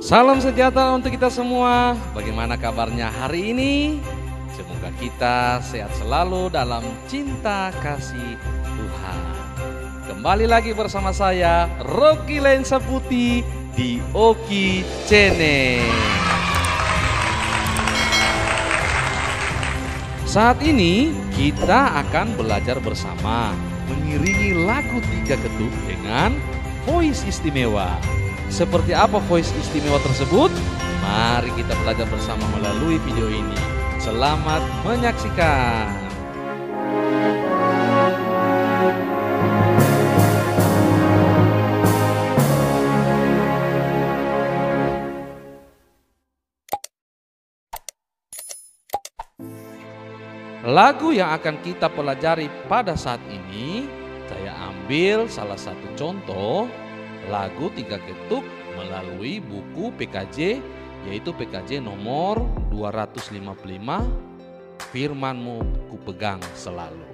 Salam sejahtera untuk kita semua. Bagaimana kabarnya hari ini? Semoga kita sehat selalu dalam cinta kasih Tuhan. Kembali lagi bersama saya Rocky Lensa Putih di Oki Channel. Saat ini kita akan belajar bersama mengiringi lagu 3 ketuk dengan voice istimewa. Seperti apa voice istimewa tersebut? Mari kita belajar bersama melalui video ini. Selamat menyaksikan. Lagu yang akan kita pelajari pada saat ini, saya ambil salah satu contoh lagu 3 ketuk melalui buku PKJ, yaitu PKJ nomor 255, Firman-Mu kupegang selalu.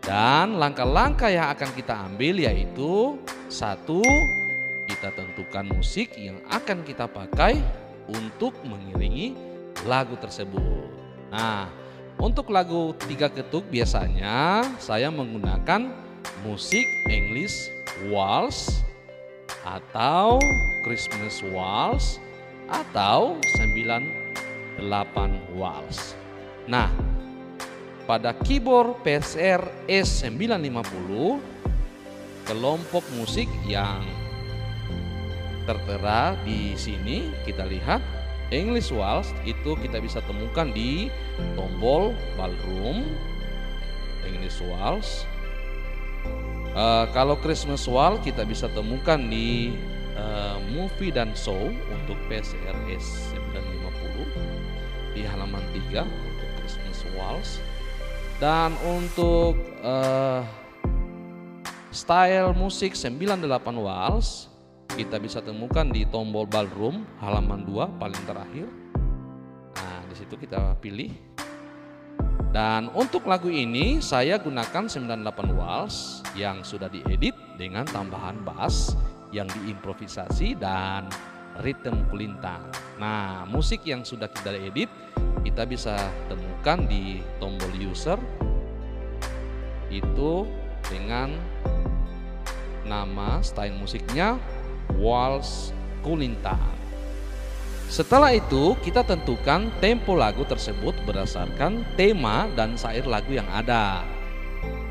Dan langkah-langkah yang akan kita ambil yaitu 1, kita tentukan musik yang akan kita pakai untuk mengiringi lagu tersebut. Nah, untuk lagu 3 ketuk biasanya saya menggunakan musik English Waltz atau Christmas Waltz atau 98 Waltz. Nah, pada keyboard PSR S950, kelompok musik yang tertera di sini kita lihat English Waltz itu kita bisa temukan di tombol ballroom English Waltz. Kalau Christmas Waltz kita bisa temukan di movie dan show untuk PSRS 950 di halaman 3 untuk Christmas Waltz. Dan untuk style musik 98 Waltz kita bisa temukan di tombol ballroom halaman 2 paling terakhir. Nah, di situ kita pilih. Dan untuk lagu ini saya gunakan 98 Waltz yang sudah diedit dengan tambahan bass yang diimprovisasi dan ritme kulintang. Nah, musik yang sudah kita edit kita bisa temukan di tombol user itu dengan nama style musiknya Waltz Kulintang. Setelah itu kita tentukan tempo lagu tersebut berdasarkan tema dan syair lagu yang ada.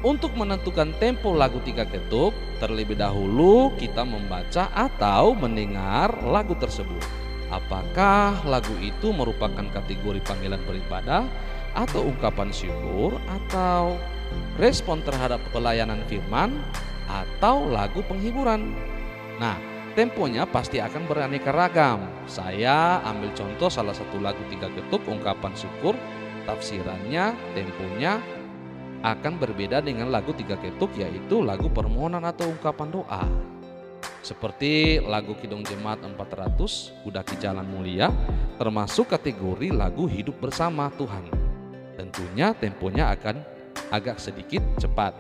Untuk menentukan tempo lagu 3 ketuk, terlebih dahulu kita membaca atau mendengar lagu tersebut. Apakah lagu itu merupakan kategori panggilan beribadah atau ungkapan syukur atau respon terhadap pelayanan firman atau lagu penghiburan. Nah, temponya pasti akan beraneka ragam. Saya ambil contoh salah satu lagu 3 ketuk ungkapan syukur, tafsirannya, temponya akan berbeda dengan lagu 3 ketuk yaitu lagu permohonan atau ungkapan doa. Seperti lagu Kidung Jemaat 400, Kudaki Jalan Mulia, termasuk kategori lagu hidup bersama Tuhan. Tentunya temponya akan agak sedikit cepat,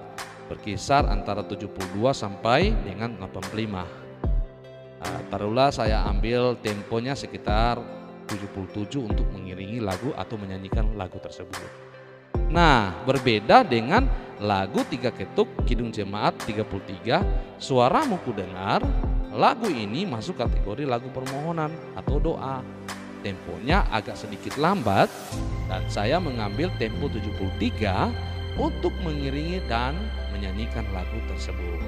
berkisar antara 72 sampai dengan 85. Taruhlah saya ambil temponya sekitar 77 untuk mengiringi lagu atau menyanyikan lagu tersebut. Nah, berbeda dengan lagu 3 ketuk Kidung Jemaat 33, Suaramu Ku Dengar. Lagu ini masuk kategori lagu permohonan atau doa. Temponya agak sedikit lambat dan saya mengambil tempo 73 untuk mengiringi dan menyanyikan lagu tersebut.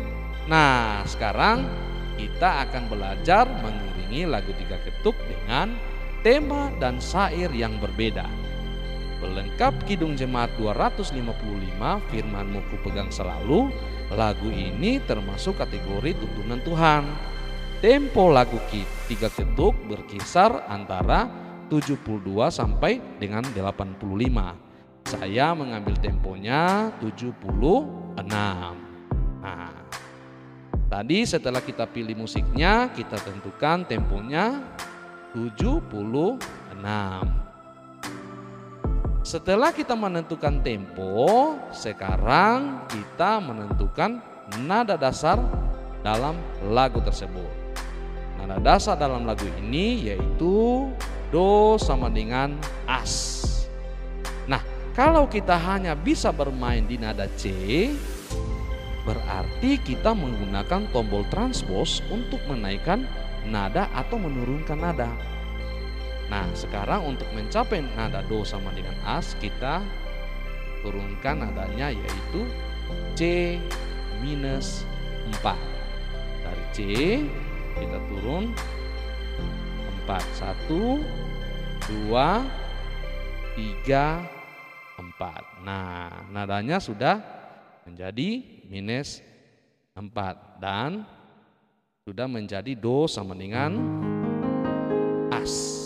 Nah, sekarang kita akan belajar mengiringi lagu 3 ketuk dengan tema dan syair yang berbeda. Pelengkap Kidung Jemaat 255, Firman-Mu kupegang selalu, lagu ini termasuk kategori tuntunan Tuhan. Tempo lagu 3 ketuk berkisar antara 72 sampai dengan 85. Saya mengambil temponya 76. Nah, tadi setelah kita pilih musiknya, kita tentukan temponya 76. Setelah kita menentukan tempo, sekarang kita menentukan nada dasar dalam lagu tersebut. Nada dasar dalam lagu ini yaitu Do sama dengan As. Nah, kalau kita hanya bisa bermain di nada C, berarti kita menggunakan tombol transpose untuk menaikkan nada atau menurunkan nada. Nah, sekarang untuk mencapai nada Do sama dengan As, kita turunkan nadanya yaitu C minus 4. Dari C kita turun 4. 1, 2, 3, 4. Nah, nadanya sudah menjadi minus 4 dan sudah menjadi Do sama dengan As.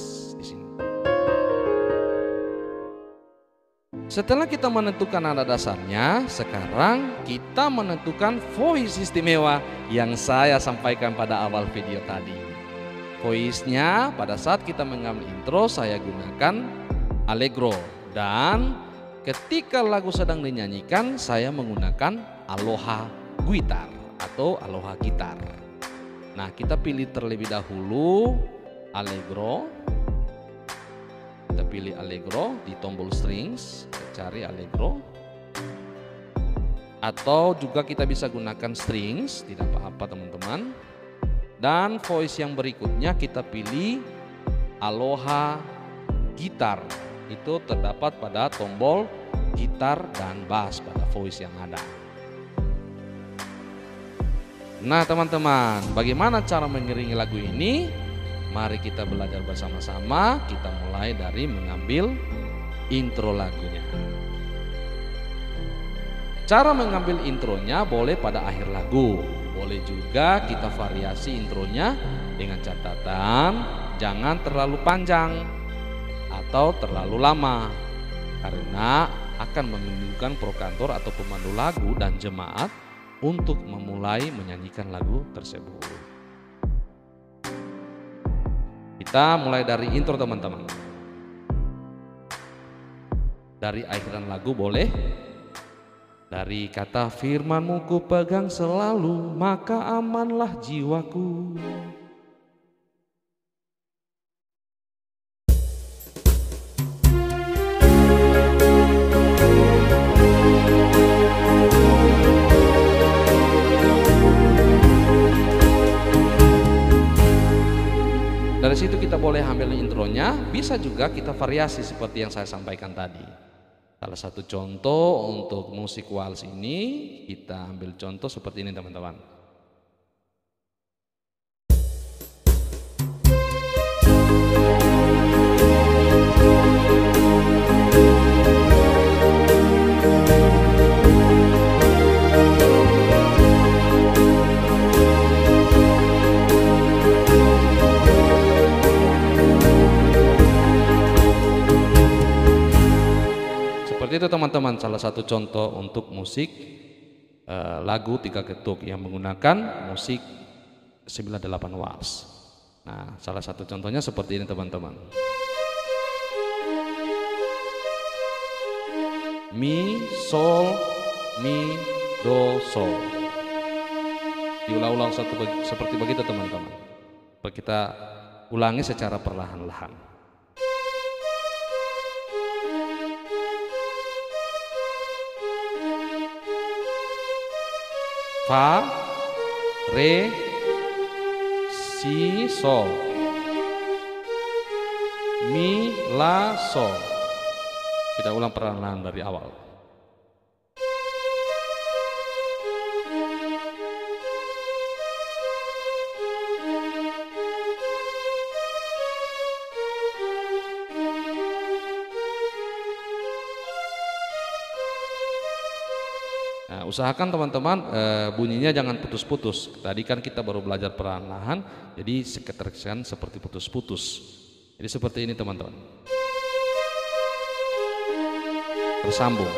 Setelah kita menentukan nada dasarnya, sekarang kita menentukan voice istimewa yang saya sampaikan pada awal video tadi. Voice-nya pada saat kita mengambil intro saya gunakan allegro, dan ketika lagu sedang dinyanyikan saya menggunakan aloha guitar atau aloha gitar. Nah, kita pilih terlebih dahulu allegro. Kita pilih allegro di tombol strings, cari allegro. Atau juga kita bisa gunakan strings, tidak apa-apa teman-teman. Dan voice yang berikutnya kita pilih aloha gitar. Itu terdapat pada tombol gitar dan bass pada voice yang ada. Nah teman-teman, bagaimana cara mengiringi lagu ini? Mari kita belajar bersama-sama. Kita mulai dari mengambil intro lagunya. Cara mengambil intronya boleh pada akhir lagu. Boleh juga kita variasi intronya dengan catatan jangan terlalu panjang atau terlalu lama, karena akan membingungkan prokantor atau pemandu lagu dan jemaat untuk memulai menyanyikan lagu tersebut. Kita mulai dari intro teman-teman. Dari akhiran lagu boleh. Dari kata firman-Mu ku pegang selalu, maka amanlah jiwaku. Dari situ kita boleh ambil intronya, bisa juga kita variasi seperti yang saya sampaikan tadi. Salah satu contoh untuk musik waltz ini, kita ambil contoh seperti ini teman-teman. Seperti itu teman-teman, salah satu contoh untuk musik lagu 3 ketuk yang menggunakan musik 98 waltz. Nah, salah satu contohnya seperti ini teman-teman. Mi, sol, mi, do, sol. Diulang-ulang seperti begitu teman-teman. Kita ulangi secara perlahan-lahan. Fa, re, si, sol, mi, la, sol. Kita ulang perlahan-lahan dari awal. Nah, usahakan teman-teman bunyinya jangan putus-putus. Tadi kan kita baru belajar perlahan-lahan, jadi keterkesan seperti putus-putus. Jadi seperti ini teman-teman. Bersambung.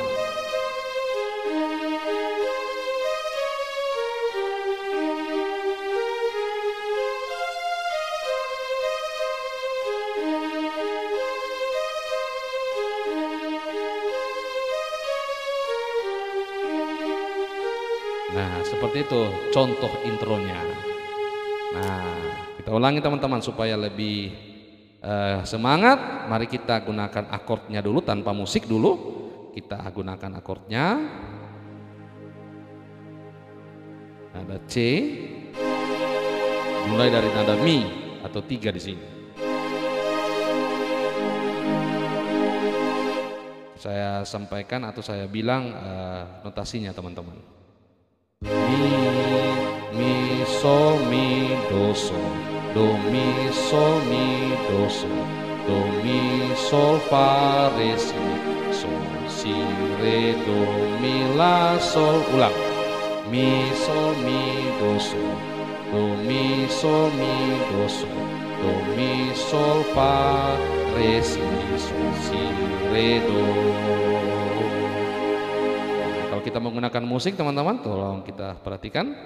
Nah, seperti itu contoh intronya. Nah, kita Kita ulangi teman-teman supaya lebih semangat. Mari kita gunakan akordnya dulu tanpa musik dulu. Kita gunakan akordnya. Nada C. Mulai dari nada Mi atau 3 di sini. Saya sampaikan atau saya bilang notasinya teman-teman. Mi, sol, mi, do, sol. Do, mi, sol, mi, do, sol. Do, mi, sol, fa, re, si, re, do, mi, la, sol. Ulang. Mi, sol, mi, do, sol. Do, mi, sol, mi, do, sol. Do, mi, sol, fa, re, si, re, do. Kalau kita menggunakan musik teman-teman, tolong kita perhatikan.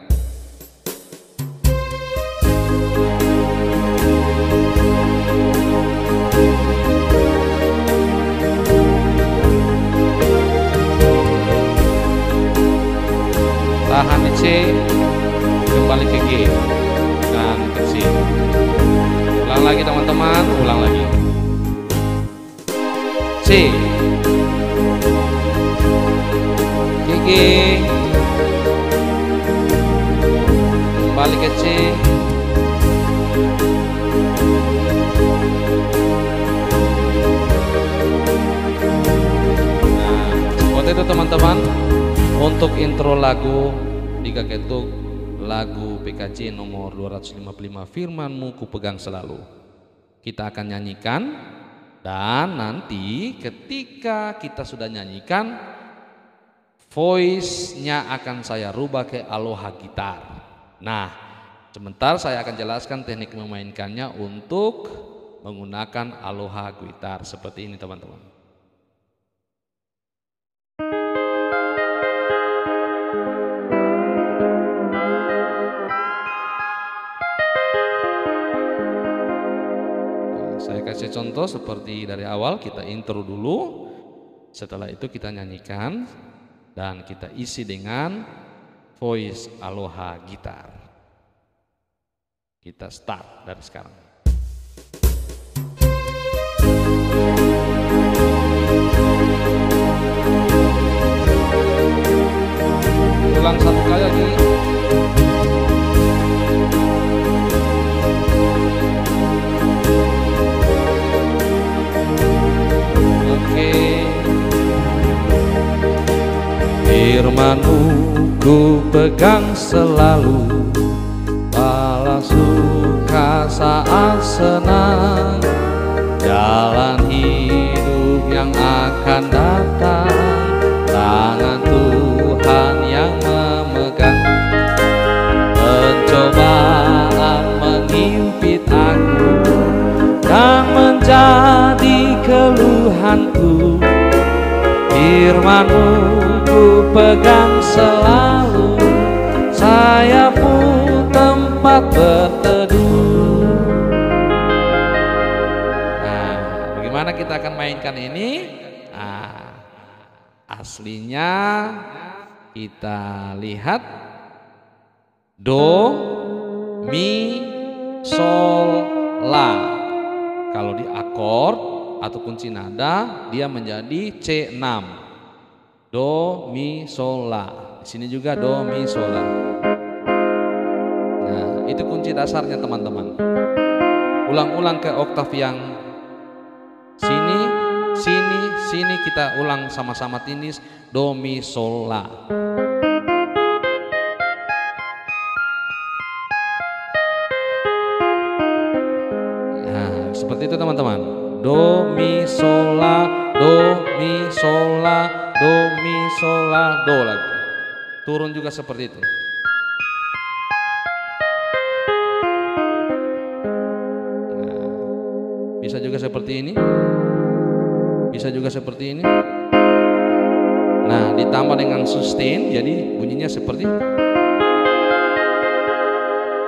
Tahan di C, kembali ke G dan ke C. Ulang lagi teman-teman, ulang lagi. C, G, kembali ke C. Nah, seperti itu teman-teman. Untuk intro lagu Diga Ketuk, lagu PKJ nomor 255 Firman-Mu Ku Pegang Selalu. Kita akan nyanyikan, dan nanti ketika kita sudah nyanyikan, voice-nya akan saya rubah ke aloha gitar. Nah, sebentar saya akan jelaskan teknik memainkannya untuk menggunakan aloha gitar seperti ini teman-teman. Saya kasih contoh seperti dari awal, kita intro dulu, setelah itu kita nyanyikan dan kita isi dengan voice aloha gitar. Kita start dari sekarang. Ulang satu kali lagi. Firman-Mu ku pegang selalu, balas suka saat senang, jalan hidup yang akan datang, tangan Tuhan yang memegang. Pencobaan mengimpit aku dan menjadi keluhanku, Firman-Mu ku pegang selalu, saya pun tempat berteduh. Nah, bagaimana kita akan mainkan ini? Nah, aslinya kita lihat do, mi, sol, la. Kalau di akord atau kunci nada dia menjadi C6. Do, mi, sol, la. Di sini juga do, mi, sol, la. Nah, itu kunci dasarnya teman-teman. Ulang-ulang ke oktav yang sini, sini, sini, kita ulang sama-sama tinis. Do, mi, sol, la. Nah, seperti itu teman-teman. Do, mi, sol, la. Do, mi, sol, la. Do, mi, sol, la, do lagi. Turun juga seperti itu. Nah, bisa juga seperti ini. Bisa juga seperti ini. Nah, ditambah dengan sustain, jadi bunyinya seperti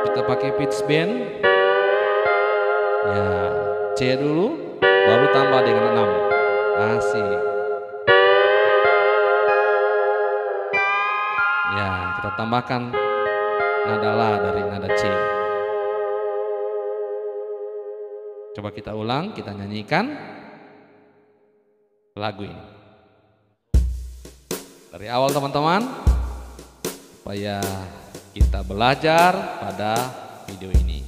kita pakai pitch bend. Ya, C dulu, baru tambah dengan 6. Asik. Ya, kita tambahkan nada la dari nada C. Coba kita ulang, kita nyanyikan lagu ini dari awal teman-teman, supaya kita belajar pada video ini.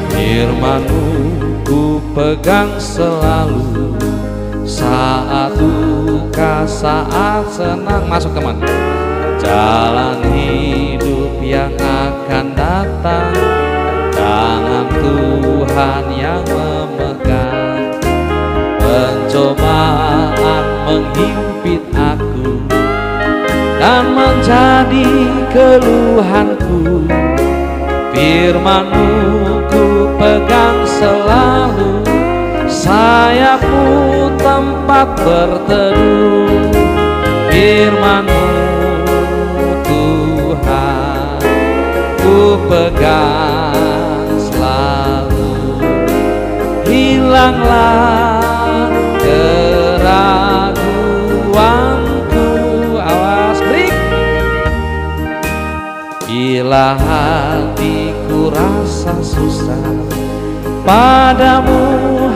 Firman-Mu ku pegang selalu, saat duka, saat senang. Masuk teman. Jalan hidup yang akan datang, tangan Tuhan yang memegang. Pencobaan menghimpit aku dan menjadi keluhanku. Firman-Mu ku pegang selalu, sayap-Mu tempat berteduh. Firman-Mu Tuhan ku pegang selalu, hilanglah keraguanku. Awas break. Bila hatiku rasa susah, padamu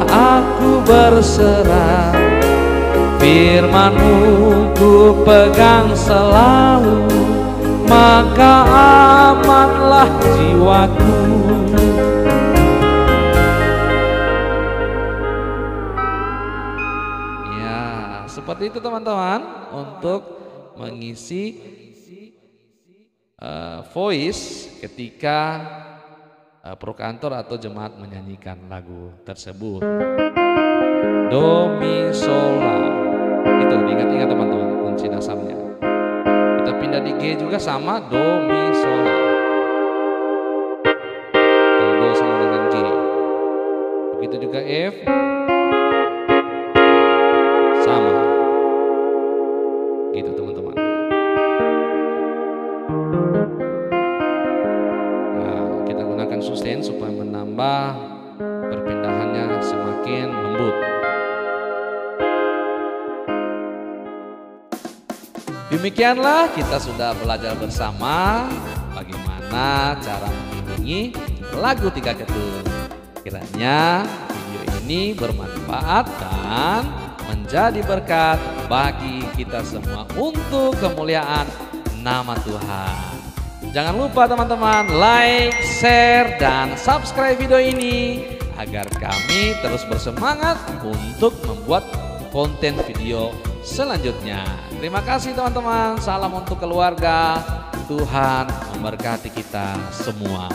aku berserah. Firman-Mu ku pegang selalu, maka amanlah jiwaku. Ya, seperti itu teman-teman, untuk mengisi voice ketika prokantor atau jemaat menyanyikan lagu tersebut. Do, mi, sol, la. Itu diingat-ingat teman-teman kunci dasarnya. Kita pindah di G juga sama, do, mi, sol, la. Kalau do sama dengan G. Begitu juga F. Sama. Gitu teman-teman. Nah, kita gunakan sustain supaya menambah perpindahannya semakin lembut. Demikianlah kita sudah belajar bersama bagaimana cara mengiringi lagu Tiga Ketuk. Kiranya video ini bermanfaat dan menjadi berkat bagi kita semua untuk kemuliaan nama Tuhan. Jangan lupa teman-teman like, share, dan subscribe video ini agar kami terus bersemangat untuk membuat konten video selanjutnya. Terima kasih teman-teman. Salam untuk keluarga. Tuhan memberkati kita semua.